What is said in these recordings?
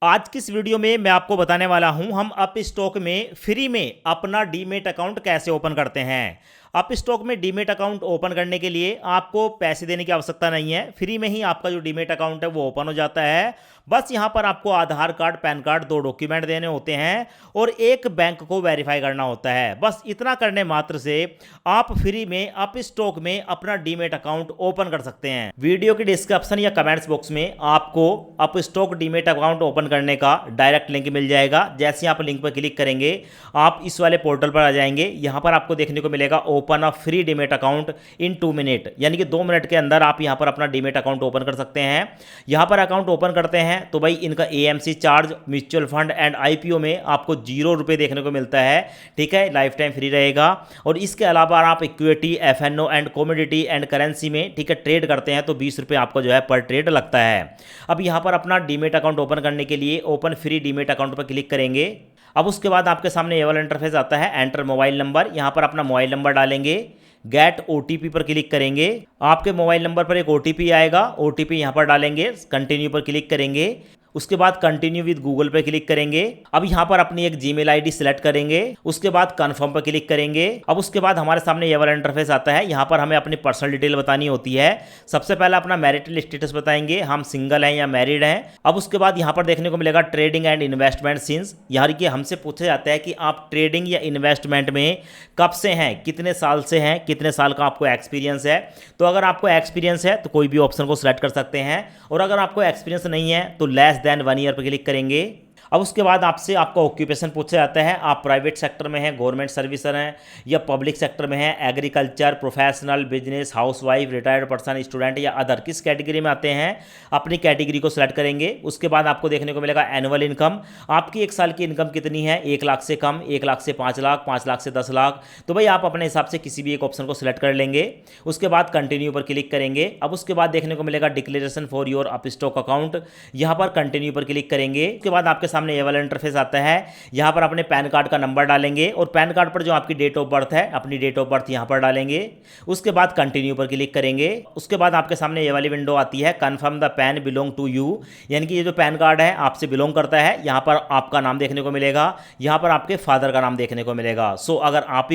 आज की इस वीडियो में मैं आपको बताने वाला हूं हम अप स्टॉक में फ्री में अपना डीमेट अकाउंट कैसे ओपन करते हैं। अप स्टॉक में डीमेट अकाउंट ओपन करने के लिए आपको पैसे देने की आवश्यकता नहीं है, फ्री में ही आपका जो डीमेट अकाउंट है वो ओपन हो जाता है। बस यहां पर आपको आधार कार्ड, पैन कार्ड, दो डॉक्यूमेंट देने होते हैं और एक बैंक को वेरीफाई करना होता है। बस इतना करने मात्र से आप फ्री में अप स्टॉक में अपना डीमेट अकाउंट ओपन कर सकते हैं। वीडियो की डिस्क्रिप्शन या कमेंट्स बॉक्स में आपको up stock demat account open करने का डायरेक्ट लिंक मिल जाएगा। जैसे ही आप लिंक पर क्लिक करेंगे आप इस वाले पोर्टल पर आ जाएंगे। यहां पर आपको देखने को मिलेगा open a free demat account in 2 minute, यानी कि 2 मिनट के अंदर आप यहां पर अपना डीमेट अकाउंट ओपन कर सकते हैं। यहां पर अकाउंट ओपन करते हैं तो भाई इनका AMC charge, mutual fund and IPO में आपको 0 रुपये देखने को मिलता है। ठीक है, लाइफ टाइम फ्री रहेगा। और इसके अलावा आप equity, FNO and commodity and currency में ठीक है ट्रेड करते हैं तो 20 रुपये आपको जो है पर ट्रेड लगता है। अब यहां पर अपना डीमेट अकाउंट ओपन करने के लिए ओपन फ्री डीमेट अकाउंट पर क्लिक करेंगे। अब उसके बाद आपके सामने ये वाला इंटरफेस आता है, एंटर मोबाइल नंबर। यहां पर अपना मोबाइल नंबर डालेंगे, गेट ओटीपी पर क्लिक करेंगे। आपके मोबाइल नंबर पर एक ओटीपी आएगा, ओटीपी यहां पर डालेंगे, कंटिन्यू पर क्लिक करेंगे। उसके बाद कंटिन्यू विद गूगल पे क्लिक करेंगे। अब यहां पर अपनी एक जीमेल आईडी सिलेक्ट करेंगे, उसके बाद कंफर्म पर क्लिक करेंगे। अब उसके बाद हमारे सामने ये वाला इंटरफेस आता है, यहां पर हमें अपनी पर्सनल डिटेल बतानी होती है। सबसे पहले अपना मैरिटल स्टेटस बताएंगे, हम सिंगल हैं या मैरिड हैं। अब उसके बाद यहां पर देखने को मिलेगा ट्रेडिंग एंड इन्वेस्टमेंट सिंस, यानी कि हमसे पूछा जाता है कि आप ट्रेडिंग या इन्वेस्टमेंट में कब से हैं, कितने साल से हैं, कितने साल का आपको एक्सपीरियंस है। तो अगर आपको एक्सपीरियंस है तो कोई भी ऑप्शन को सिलेक्ट कर सकते हैं, और अगर आपको एक्सपीरियंस नहीं है तो लेस देन 1 ईयर पर क्लिक करेंगे। अब उसके बाद आपसे आपका ऑक्यूपेशन पूछा जाता है, आप प्राइवेट सेक्टर में हैं, गवर्नमेंट सर्विसर हैं या पब्लिक सेक्टर में हैं, agriculture, professional, business, housewife, retired person, student या अदर, किस कैटेगरी में आते हैं अपनी कैटेगरी को सिलेक्ट करेंगे। उसके बाद आपको देखने को मिलेगा एनुअल इनकम, आपकी एक साल की इनकम कितनी है, 1 लाख से कम, 1 लाख से 5 लाख, 5 लाख से 10 लाख। तो भाई आप अपने हिसाब से किसी भी एक ऑप्शन को सिलेक्ट कर लेंगे। उसके बाद कंटिन्यू पर क्लिक करेंगे। अब उसके बाद देखने को मिलेगा declaration for your up stock account, यहाँ पर कंटिन्यू पर क्लिक करेंगे। उसके बाद आपके सामने ये वाला इंटरफेस आता है, यहां पर अपने पैन कार्ड का नंबर डालेंगे और पैन कार्ड पर जो आपकी डेट ऑफ बर्थ है अपनी डेट ऑफ बर्थ यहां पर डालेंगे। उसके बाद कंटिन्यू पर क्लिक करेंगे। उसके बाद आपके सामने ये वाली विंडो आती है, confirm the PAN belong to you, यानी कि ये जो पैन कार्ड है आपसे बिलोंग करता है। यहां पर आपका नाम देखने को मिलेगा, यहां पर आपके फादर का नाम देखने को मिलेगा। सो अगर आप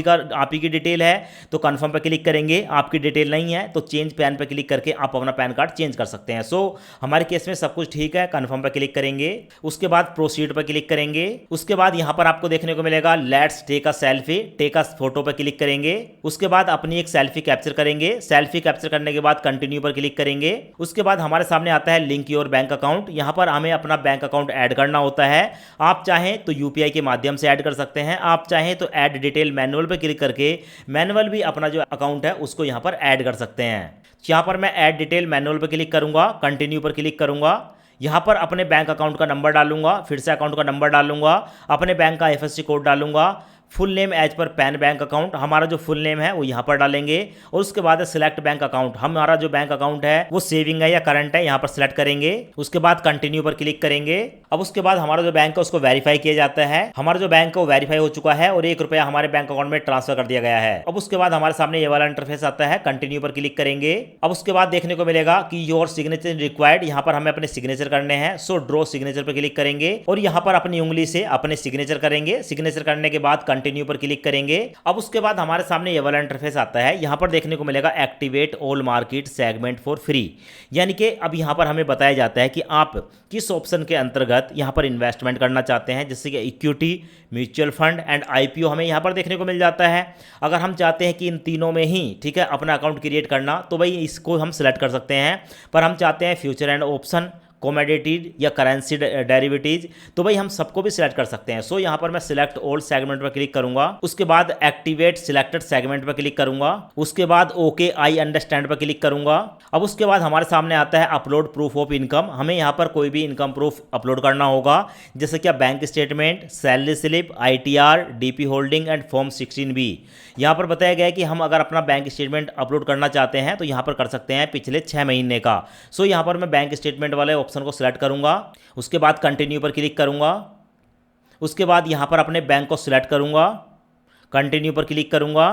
ही की डिटेल है तो कंफर्म पर क्लिक करेंगे, आपकी डिटेल नहीं है तो चेंज पैन पर क्लिक करके आप अपना पैन कार्ड चेंज कर सकते हैं। सो हमारे केस में सब कुछ ठीक है, कंफर्म पर क्लिक करेंगे। उसके बाद प्रोसीड पर क्लिक करेंगे। उसके बाद यहां पर आपको देखने को मिलेगा let's take a selfie, take a photo पर क्लिक करेंगे। उसके बाद अपनी एक सेल्फी कैप्चर करेंगे। सेल्फी कैप्चर करने के बाद कंटिन्यू पर क्लिक करेंगे। उसके बाद हमारे सामने आता है लिंक योर बैंक अकाउंट, यहां पर हमें अपना बैंक अकाउंट ऐड करना होता है। आप चाहें तो यूपीआई के माध्यम से ऐड कर सकते हैं, आप चाहें तो ऐड डिटेल मैनुअल पर क्लिक करके मैनुअल भी अपना जो अकाउंट है उसको यहां पर ऐड कर सकते हैं। यहां पर मैं ऐड डिटेल मैनुअल पर क्लिक करूंगा, कंटिन्यू पर क्लिक करूंगा। यहाँ पर अपने बैंक अकाउंट का नंबर डालूंगा, फिर से अकाउंट का नंबर डालूंगा, अपने बैंक का आईएफएससी कोड डालूंगा। Full name as per PAN bank account, हमारा जो फुल नेम है वो यहाँ पर डालेंगे। और उसके बाद सिलेक्ट बैंक अकाउंट, हमारा जो बैंक अकाउंट है वो सेविंग है या करंट है, यहाँ पर सिलेक्ट करेंगे। उसके बाद कंटिन्यू पर क्लिक करेंगे। अब उसके बाद हमारा जो बैंक है उसको वेरीफाई किया जाता है। हमारा जो बैंक है वो वेरीफाई हो चुका है और 1 रुपया हमारे बैंक अकाउंट में ट्रांसफर कर दिया गया है। अब उसके बाद हमारे सामने ये वाला इंटरफेस आता है, कंटिन्यू पर क्लिक करेंगे। अब उसके बाद देखने को मिलेगा कि योर सिग्नेचर रिक्वायर्ड, यहाँ पर हमें अपने सिग्नेचर करने हैं। सो ड्रॉ सिग्नेचर पर क्लिक करेंगे और यहाँ पर अपनी उंगली से अपने सिग्नेचर करेंगे। सिग्नेचर करने के बाद कंटिन्यू पर क्लिक करेंगे। अब उसके बाद हमारे सामने ये वाला इंटरफेस आता है, यहां पर देखने को मिलेगा activate all market segment for free, यानी कि अब यहां पर हमें बताया जाता है कि आप किस ऑप्शन के अंतर्गत यहां पर इन्वेस्टमेंट करना चाहते हैं, जैसे कि equity, mutual fund and IPO हमें यहां पर देखने को मिल जाता है। अगर हम चाहते हैं कि इन तीनों में ही ठीक है अपना अकाउंट क्रिएट करना तो भाई इसको हम सिलेक्ट कर सकते हैं, पर हम चाहते हैं फ्यूचर एंड ऑप्शन, कमोडिटीज या करेंसी डेरिवेटिव, तो भाई हम सबको भी सिलेक्ट कर सकते हैं। सो यहाँ पर मैं सिलेक्ट ऑल सेगमेंट पर क्लिक करूंगा। उसके बाद एक्टिवेट सिलेक्टेड सेगमेंट पर क्लिक करूंगा। उसके बाद ओके आई अंडरस्टैंड पर क्लिक करूंगा। अब उसके बाद हमारे सामने आता है अपलोड प्रूफ ऑफ इनकम, हमें यहाँ पर कोई भी इनकम प्रूफ अपलोड करना होगा, जैसे कि bank statement, salary slip, ITR, DP holding and form 16B। यहाँ पर बताया गया है कि हम अगर अपना बैंक स्टेटमेंट अपलोड करना चाहते हैं तो यहाँ पर कर सकते हैं पिछले 6 महीने का। सो यहाँ पर मैं बैंक स्टेटमेंट वाले ऑप्शन को सिलेक्ट करूंगा। उसके बाद कंटिन्यू पर क्लिक करूंगा। उसके बाद यहाँ पर अपने बैंक को सिलेक्ट करूंगा, कंटिन्यू पर क्लिक करूंगा।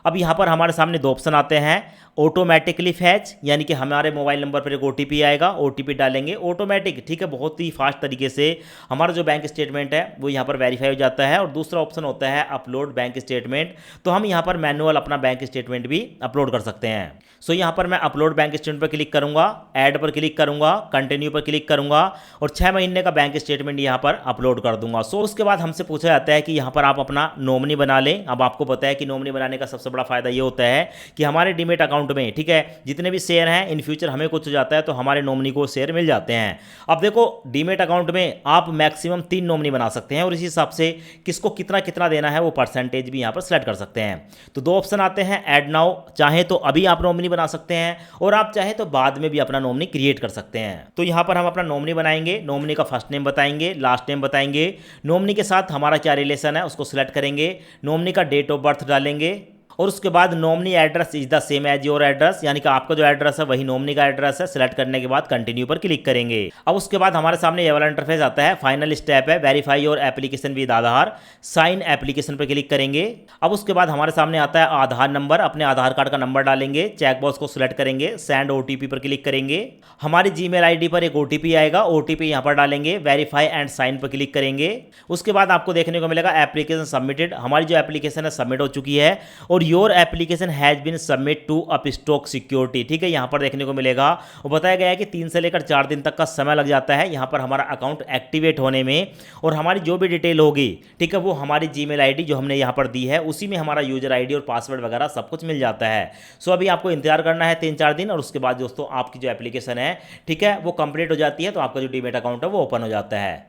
अब यहाँ पर हमारे सामने 2 ऑप्शन आते हैं, ऑटोमेटिकली फैच, यानी कि हमारे मोबाइल नंबर पर एक ओटीपी आएगा, ओटीपी डालेंगे ऑटोमेटिक, ठीक है, बहुत ही फास्ट तरीके से हमारा जो बैंक स्टेटमेंट है वो यहाँ पर वेरीफाई हो जाता है। और दूसरा ऑप्शन होता है अपलोड बैंक स्टेटमेंट, तो हम यहाँ पर मैनुअल अपना बैंक स्टेटमेंट भी अपलोड कर सकते हैं। सो यहाँ पर मैं अपलोड बैंक स्टेटमेंट पर क्लिक करूँगा, ऐड पर क्लिक करूँगा, कंटिन्यू पर क्लिक करूँगा और 6 महीने का बैंक स्टेटमेंट यहाँ पर अपलोड कर दूंगा। सो उसके बाद हमसे पूछा जाता है कि यहाँ पर आप अपना नॉमिनी बना लें। अब आपको पता है कि नॉमिनी बनाने का सबसे बड़ा फायदा ये होता है कि हमारे डीमेट अकाउंट में, ठीक है, जितने भी शेयर हैं इन फ्यूचर हमें कुछ हो जाता है तो हमारे नॉमिनी को शेयर मिल जाते हैं। अब देखो डीमेट अकाउंट में आप मैक्सिमम 3 नॉमिनी बना सकते हैं और इसी हिसाब से किसको कितना कितना देना है वो परसेंटेज भी यहाँ पर सेलेक्ट कर सकते हैं। तो 2 ऑप्शन आते हैं, ऐड नाउ, चाहे तो अभी आप नॉमिनी बना सकते हैं और आप चाहे तो बाद में भी अपना नॉमिनी क्रिएट कर सकते हैं। तो यहाँ पर हम अपना नॉमिनी बनाएंगे, नॉमिनी का फर्स्ट नेम बताएंगे, लास्ट नेम बताएंगे, नॉमिनी के साथ हमारा क्या रिलेशन है उसको सिलेक्ट करेंगे, नॉमिनी का डेट ऑफ बर्थ डालेंगे और उसके बाद nominee address is the same as your address, यानी कि आपका जो एड्रेस है वही नॉमिनी का एड्रेस है। सिलेक्ट करने के बाद कंटिन्यू पर क्लिक करेंगे। अब उसके बाद हमारे सामने ये वाला इंटरफेस आता है, फाइनल स्टेप है verify your application with Aadhaar, sign application पर क्लिक करेंगे। अब उसके बाद हमारे सामने आता है आधार नंबर, अपने आधार कार्ड का नंबर डालेंगे, चेकबॉक्स को सिलेक्ट करेंगे, सेंड ओटीपी पर क्लिक करेंगे, हमारी जीमेल आईडी पर एक ओटीपी आएगा, ओटीपी यहाँ पर डालेंगे, वेरीफाई एंड साइन पर क्लिक करेंगे। उसके बाद आपको देखने को मिलेगा एप्लीकेशन सबमिटेड, हमारी जो एप्लीकेशन है सबमिट हो चुकी है और your application has been submit to Upstox security, ठीक है, यहाँ पर देखने को मिलेगा। और बताया गया है कि 3 से लेकर 4 दिन तक का समय लग जाता है यहाँ पर हमारा अकाउंट एक्टिवेट होने में और हमारी जो भी डिटेल होगी, ठीक है, वो हमारी जीमेल आईडी जो हमने यहाँ पर दी है उसी में हमारा यूजर आईडी और पासवर्ड वगैरह सब कुछ मिल जाता है। सो अभी आपको इंतजार करना है 3-4 दिन और उसके बाद दोस्तों आपकी जो एप्लीकेशन है, ठीक है, वो कंप्लीट हो जाती है तो आपका जो डीमेट अकाउंट है वो ओपन हो जाता है।